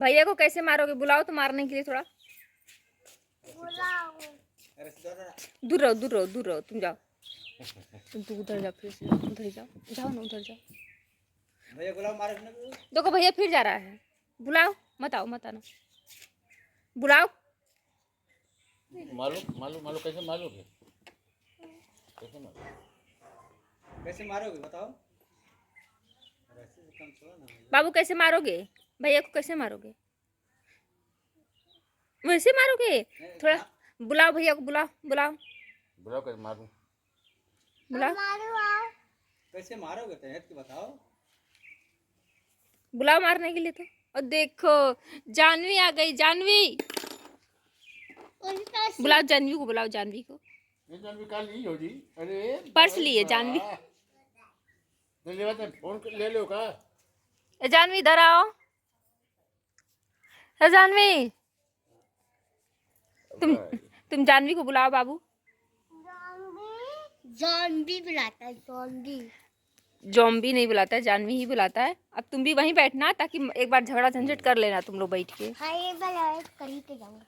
भैया को कैसे मारोगे? बुलाओ तो मारने के लिए थोड़ा। दूर रहो दूर रहो दूर रहो, तुम जाओ। तुम उधर जाओ, फिर से उधर जाओ, जाओ ना उधर जाओ। भैया बुलाओ मारने को। देखो भैया फिर जा रहा है। बुलाओ, मत आओ, मत आना, बुलाओ। मारो मारो मारो, कैसे मारोगे? कैसे मारोगे? कैसे मारोगे बताओ? रस्सी से कम छोड़ो ना। बाबू कैसे मारोगे? भैया को कैसे मारोगे? वैसे मारोगे? थोड़ा बुलाओ भैया को, बुलाओ बुलाओ बुलाओ, कैसे मारूं? बुलाओ कैसे मारोगे तहत की बताओ। बुलाओ मारने के लिए तो। और देखो जानवी आ गई, जानवी। बुलाओ जानवी को, बुलाओ जानवी को। ये जानवी कहाँ ली हो जी? अरे पर्स लिए जानवी। फोन ले लो का? ए जानवी इधर आओ। ए जानवी, तुम जानवी को बुलाओ बाबू। जॉम्बी बुलाता है, जॉम्बी। जॉम्बी नहीं बुलाता है, जानवी ही बुलाता है। अब तुम भी वहीं बैठना ताकि एक बार झगड़ा झंझट कर लेना तुम लोग बैठ के। हाँ ये बुलाए, कहीं पे जाऊंगा।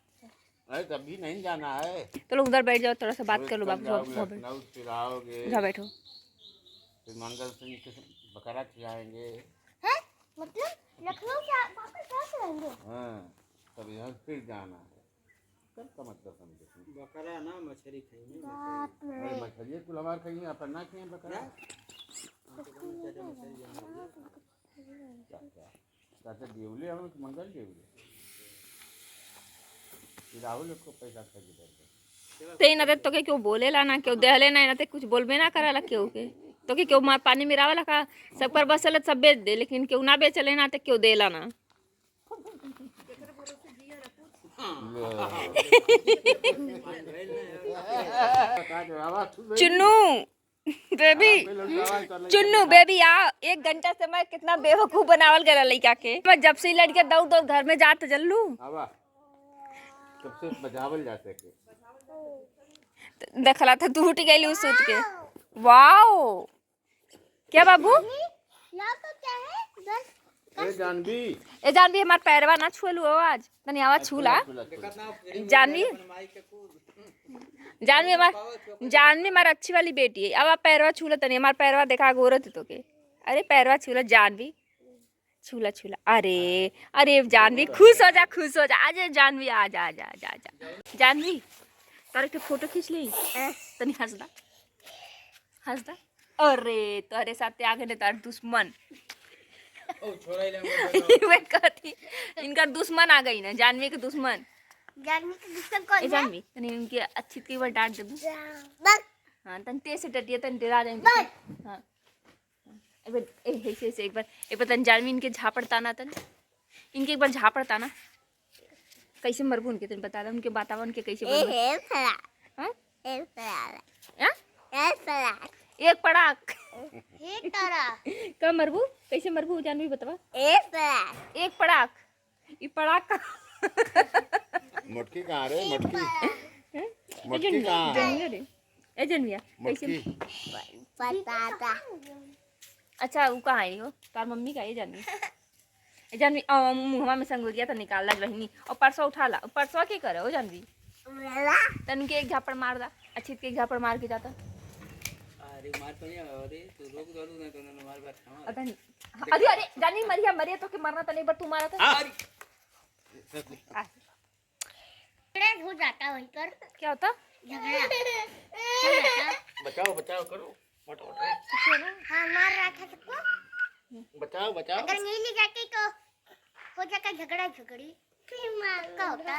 अरे तभी नहीं जाना है। तो लोग उधर बैठ जाओ, थोड़ा सा बात कर लो बाबू। लखनऊ फिर आओगे, उधर बैठो। फिर मंगल सिंह के बकरा खिलाएंगे। हैं? मतलब लखनऊ से वापस कैसे आएंगे? हाँ, तब यहाँ फिर जाना है। सब का मतलब समझो। बकरा ना मछली खाएंगे। बाप रे। अरे मछली कुल हमारे खाइए, अपन ना खाइए बकरा। चाचा देवले हम मंगल देवले, राहुल को पैसा खरीद ते ना तो के क्यों बोलेला ना, क्यों देहले ना, ना ते कुछ बोलबे ना कराला क्यों के। तो के क्यों मार पानी में रावला का सब पर बस सब बेच दे, लेकिन क्यों ना बेचले ना ते क्यों देला ना। चुन्नू बेबी, चुन्नू बेबी आ। 1 घंटा से मैं कितना बेवकूफ बनावल गया लड़का के। मैं जब से लड़के दौड़ दौड़ घर में जात जल्लू सबसे बजावल जाते के देखला था तू उठ गई उस सूत के। वाओ क्या बाबू? ना तो क्या है? बस ए जानवी, ए जानवी हमार पैरवा ना छुएलू आज, तनी आवाज छूला। जानवी, जानवी हमार अच्छी वाली बेटी है। अब आप पैरवा छूला, तनी हमार पैरवा देखा गोरत तो के। अरे पैरवा छूला जानवी, छूला छूला। अरे अरे जानवी खुश हो जा, खुश हो जा। आज जानवी आ जा, आ जा, आ जा, आ जा। जानवी तारे के फोटो खींच ली, तनी हंसदा हंसदा। अरे तोरे साथे आगे ने तार दुश्मन। ओ छोड़ा ही ले। वे कहती इनका दुश्मन आ गई ना, जानवी के दुश्मन। जानवी के दुश्मन कौन है? जानवी तनी उनकी अच्छी की बार डांट दे। बस हां तन ते से डटिए, तन डरा जाएंगे। हां एक बार तन जानवी इनके झापड़ता ना, तन इनके एक बार झापड़ता ना। कैसे मरबू उनके, तन बता दे उनके वातावरण के कैसे मरबू। ए फला, हां ए फला, हां ए फला, एक पड़ाक हे तारा, कब मरबू, कैसे मरबू जानवी बतावा। ए फला, एक पड़ाक, ई पड़ाक का मटकी कहाँ रे? मटकी मटकी कहाँ? जानवी रे, ए जानविया कैसे पताता। अच्छा वो कहाँ है हो तार मम्मी का? ये जानवी, ए जानवी मुहवा में संगोरिया तो निकाल ला बहनी, और परसों उठा ला। परसों के करे हो जानवी, तन के एक झापड़ मार दा, अच्छी के एक झापड़ मार के जाता। अरे मार तो नहीं। अरे तू रोक दो ना, तो ना मार बात खावा। अरे अरे जानवी मरिया मरिया तो के मरना तो नहीं, पर तू मारा था। झगड़ा हो जाता वहीं पर। क्या होता? झगड़ा हो जाता। बचाओ बचाओ करो, मत हाँ मार रहा था सबको। बचाओ बचाओ। अगर नहीं ले जाते तो हो जाता झगड़ा झगड़ी। फिर मार का होता।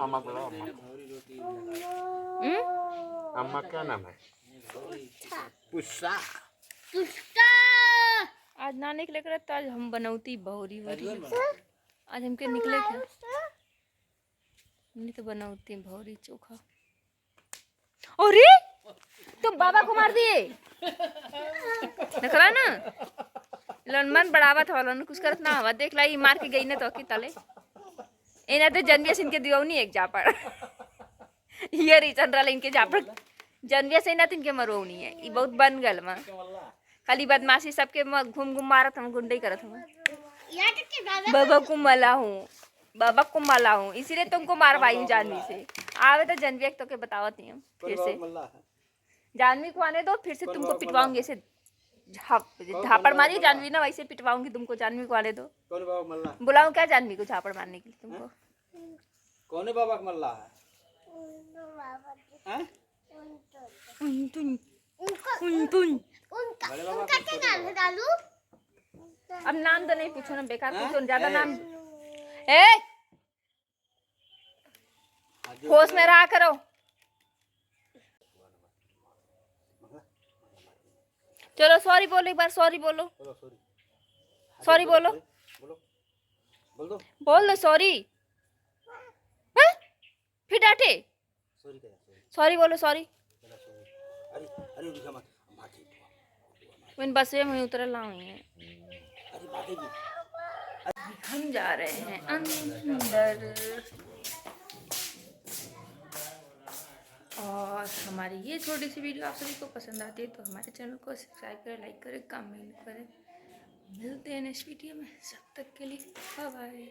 अम्मा को लाओ, अम्मा क्या नाम है? पुष्पा। पुष्पा आज ना निकले करे तो आज हम बनौती बहुरी भरी। आज हमके निकले क्या? नहीं तो बनौती भौरी चोखा। अरे तुम बाबा को मार दिए, देखला ना लनमन बढ़ावा था वाला कुछ करत ना हवा। देख ला ये मार के गई ना तो की तले एना तो जनविया सिंह के दियो नहीं एक जापड़ ये रीचन रहा इनके जापड़ जनविया से ना तिनके मरो नहीं है। ये बहुत बन गल मां खाली बदमाशी सबके घूम घूम मारत हम गुंडे करत हम। यहाँ तक कि बाबा बाबा को मला हूँ इसीलिए तुमको मार पाई हूँ जानवी से। आवे तो जानवी तो के बतावत नहीं हम कौन फिर बाबा से। मल्ला है? जानवी को आने दो फिर से कौन तुमको बाबा पिटवाऊंगी ऐसे झापड़ मारी जानवी ना वैसे पिटवाऊंगी तुमको। जानवी को आने दो। कौन बाबा मल्ला? बुलाऊं क्या जानवी को झापड़ मारने के लिए तुमको? कौन बाबा का मल्ला है? हैं? उनको उनका बड़े बाबा उनका क्या नाम है डालू? अब नाम तो नहीं पूछो ना बेकार हैं? पूछो ज्यादा ए, नाम। ए आज जो होश में रहा करो। चलो सॉरी बोलो एक बार सॉरी बोलो। बोलो सॉरी। सॉरी बोलो। बोलो बोल दो बोल दो सॉरी। हैं? फिर डांटे। सॉरी कह सॉरी सॉरी बोलो सॉरी। बोला सॉरी। अरे रुक मत मार दे। इन बस में उतर लाऊं है। अरे मारेगी। हम जा रहे हैं अंदर। और हमारी ये छोटी सी वीडियो आप सभी को पसंद आती है तो हमारे चैनल को सब्सक्राइब करें, लाइक करें, कमेंट करें। मिलते हैं नेक्स्ट वीडियो में, तब तक के लिए बाय बाय।